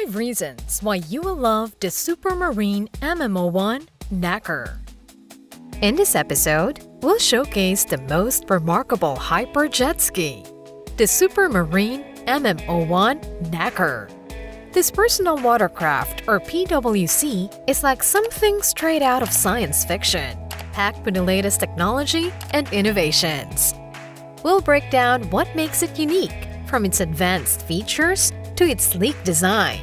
5 reasons why you will love the Supermarine MM01 NACRE. In this episode, we'll showcase the most remarkable hyper jet ski, the Supermarine MM01 NACRE. This personal watercraft, or PWC, is like something straight out of science fiction, packed with the latest technology and innovations. We'll break down what makes it unique, from its advanced features to its sleek design.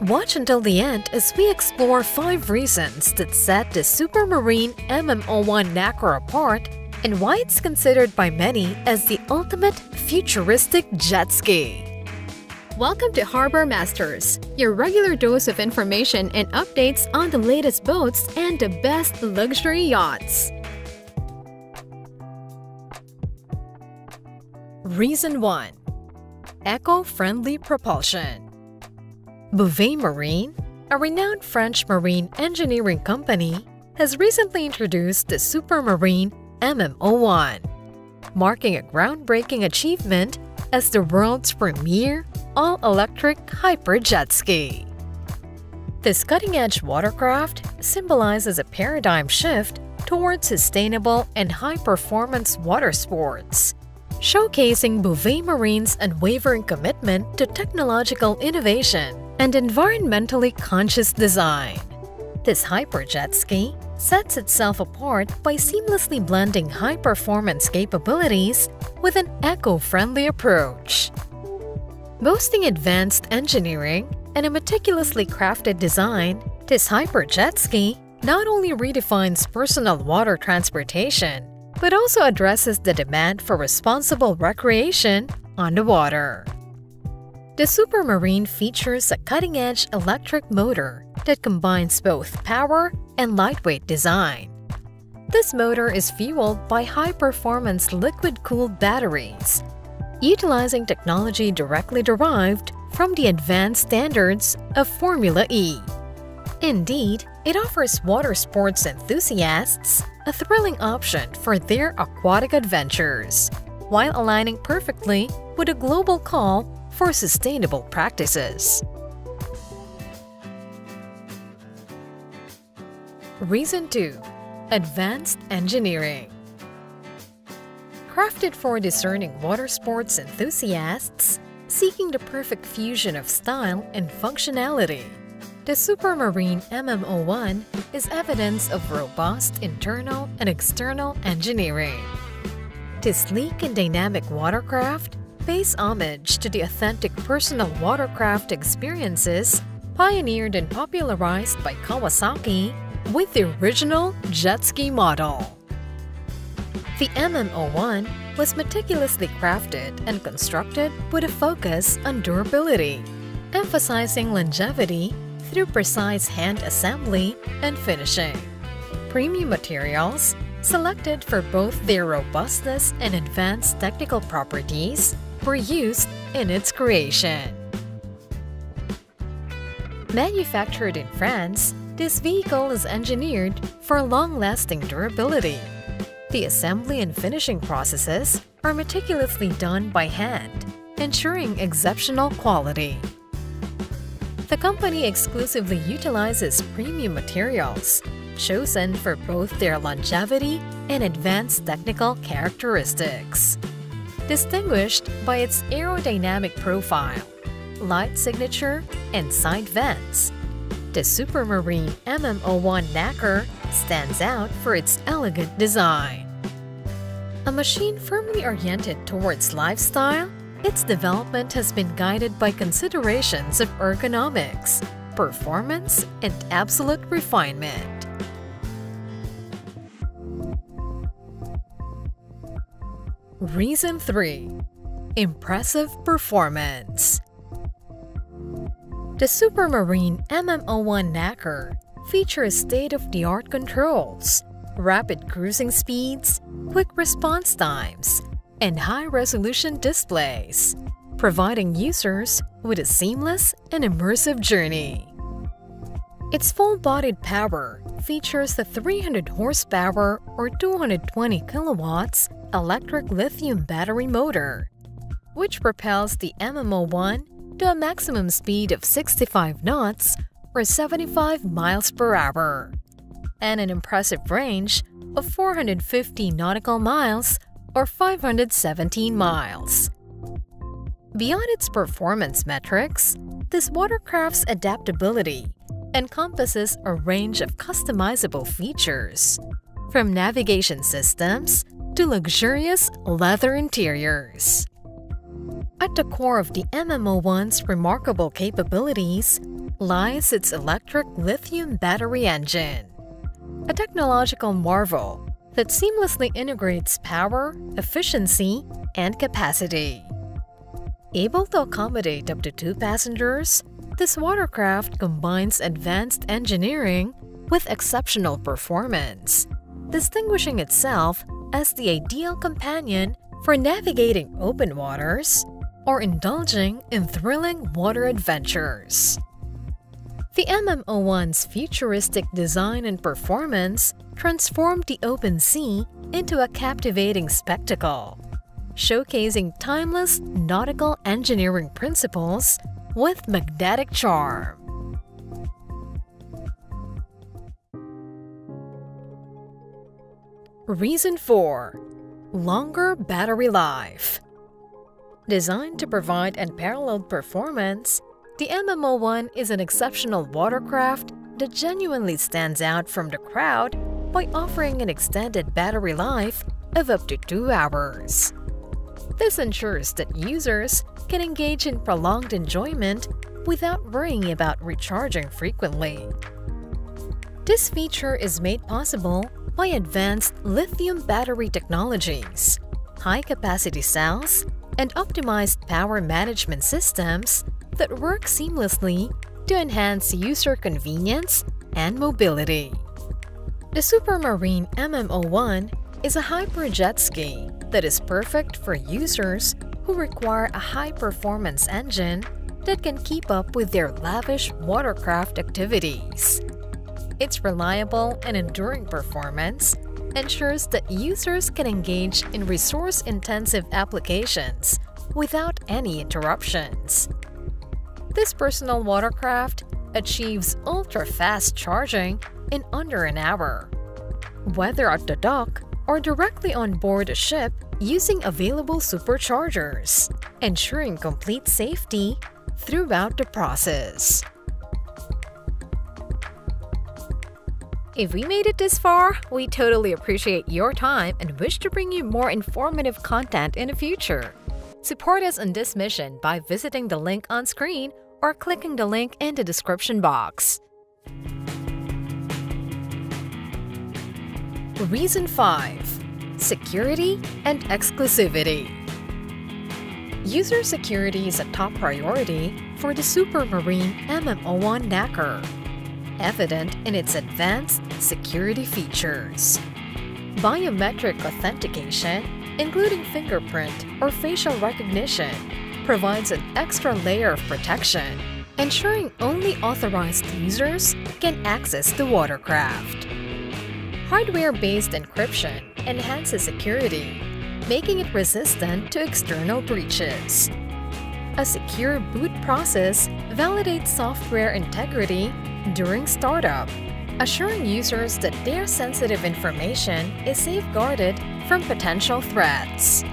Watch until the end as we explore 5 reasons that set the Supermarine MM01 NACRE apart and why it's considered by many as the ultimate futuristic jet ski. Welcome to Harbour Masters, your regular dose of information and updates on the latest boats and the best luxury yachts. Reason 1. Eco-friendly propulsion. Bouvet Marine, a renowned French marine engineering company, has recently introduced the Supermarine MM01, marking a groundbreaking achievement as the world's premier all-electric hyper jet ski. This cutting-edge watercraft symbolizes a paradigm shift towards sustainable and high-performance water sports, showcasing Bouvet Marine's unwavering commitment to technological innovation and environmentally conscious design. This hyper jet ski sets itself apart by seamlessly blending high-performance capabilities with an eco-friendly approach. Boasting advanced engineering and a meticulously crafted design, this hyper jet ski not only redefines personal water transportation, but also addresses the demand for responsible recreation on the water. The Supermarine features a cutting-edge electric motor that combines both power and lightweight design. This motor is fueled by high-performance liquid-cooled batteries, utilizing technology directly derived from the advanced standards of Formula E. Indeed, it offers water sports enthusiasts a thrilling option for their aquatic adventures, while aligning perfectly with a global call for sustainable practices. Reason 2. Advanced engineering. Crafted for discerning water sports enthusiasts seeking the perfect fusion of style and functionality, the Supermarine MM01 is evidence of robust internal and external engineering. This sleek and dynamic watercraft pays homage to the authentic personal watercraft experiences pioneered and popularized by Kawasaki with the original jet ski model. The MM01 was meticulously crafted and constructed with a focus on durability, emphasizing longevity through precise hand assembly and finishing. Premium materials, selected for both their robustness and advanced technical properties, were used in its creation. Manufactured in France, this vehicle is engineered for long-lasting durability. The assembly and finishing processes are meticulously done by hand, ensuring exceptional quality. The company exclusively utilizes premium materials, chosen for both their longevity and advanced technical characteristics. Distinguished by its aerodynamic profile, light signature, and side vents, the Supermarine MM01 NACRE stands out for its elegant design. A machine firmly oriented towards lifestyle, its development has been guided by considerations of ergonomics, performance, and absolute refinement. Reason 3. Impressive performance. The Supermarine MM01 NACRE features state-of-the-art controls, rapid cruising speeds, quick response times, and high-resolution displays, providing users with a seamless and immersive journey. Its full-bodied power features the 300 horsepower or 220 kilowatts electric lithium battery motor, which propels the MM01 to a maximum speed of 65 knots or 75 miles per hour, and an impressive range of 450 nautical miles or 517 miles. Beyond its performance metrics, this watercraft's adaptability encompasses a range of customizable features, from navigation systems to luxurious leather interiors. At the core of the MM01's remarkable capabilities lies its electric lithium battery engine, a technological marvel that seamlessly integrates power, efficiency, and capacity. Able to accommodate up to 2 passengers, this watercraft combines advanced engineering with exceptional performance, distinguishing itself as the ideal companion for navigating open waters or indulging in thrilling water adventures. The MM01's futuristic design and performance transformed the open sea into a captivating spectacle, showcasing timeless nautical engineering principles with magnetic charm. Reason 4. Longer battery life. Designed to provide unparalleled performance, the MM01 is an exceptional watercraft that genuinely stands out from the crowd by offering an extended battery life of up to 2 hours. This ensures that users can engage in prolonged enjoyment without worrying about recharging frequently. This feature is made possible by advanced lithium battery technologies, high-capacity cells, and optimized power management systems that work seamlessly to enhance user convenience and mobility. The Supermarine MM01 is a hyper jet ski that is perfect for users who require a high-performance engine that can keep up with their lavish watercraft activities. Its reliable and enduring performance ensures that users can engage in resource-intensive applications without any interruptions. This personal watercraft achieves ultra-fast charging in under an hour, whether at the dock or directly on board a ship using available superchargers, ensuring complete safety throughout the process. If we made it this far, we totally appreciate your time and wish to bring you more informative content in the future. Support us on this mission by visiting the link on screen or clicking the link in the description box. Reason 5. Security and exclusivity. User security is a top priority for the Supermarine MM01 NACRE, evident in its advanced security features. Biometric authentication, including fingerprint or facial recognition, provides an extra layer of protection, ensuring only authorized users can access the watercraft. Hardware-based encryption enhances security, making it resistant to external breaches. A secure boot process validates software integrity during startup, assuring users that their sensitive information is safeguarded from potential threats.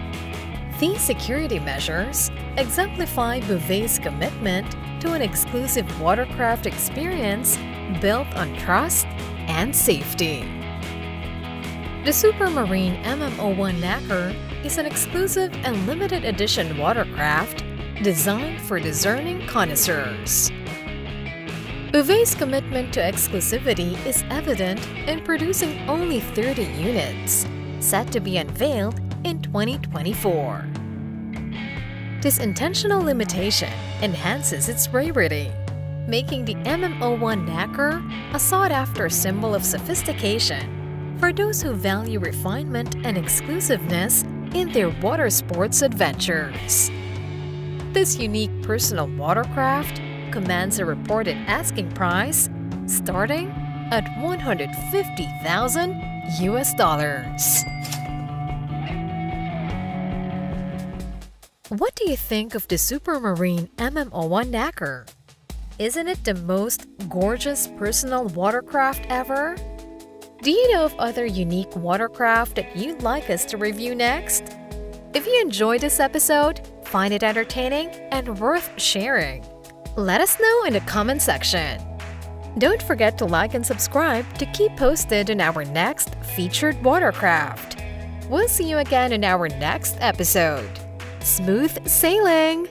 These security measures exemplify Bouvet's commitment to an exclusive watercraft experience built on trust and safety. The Supermarine MM01 NACRE is an exclusive and limited edition watercraft designed for discerning connoisseurs. Bouvet's commitment to exclusivity is evident in producing only 30 units, set to be unveiled in 2024. This intentional limitation enhances its rarity, making the MM01 NACRE a sought-after symbol of sophistication for those who value refinement and exclusiveness in their water sports adventures. This unique personal watercraft commands a reported asking price starting at $150,000 US. What do you think of the Supermarine MM01 NACRE? Isn't it the most gorgeous personal watercraft ever? Do you know of other unique watercraft that you'd like us to review next? If you enjoyed this episode, find it entertaining and worth sharing, let us know in the comment section. Don't forget to like and subscribe to keep posted on our next featured watercraft. We'll see you again in our next episode. Smooth sailing!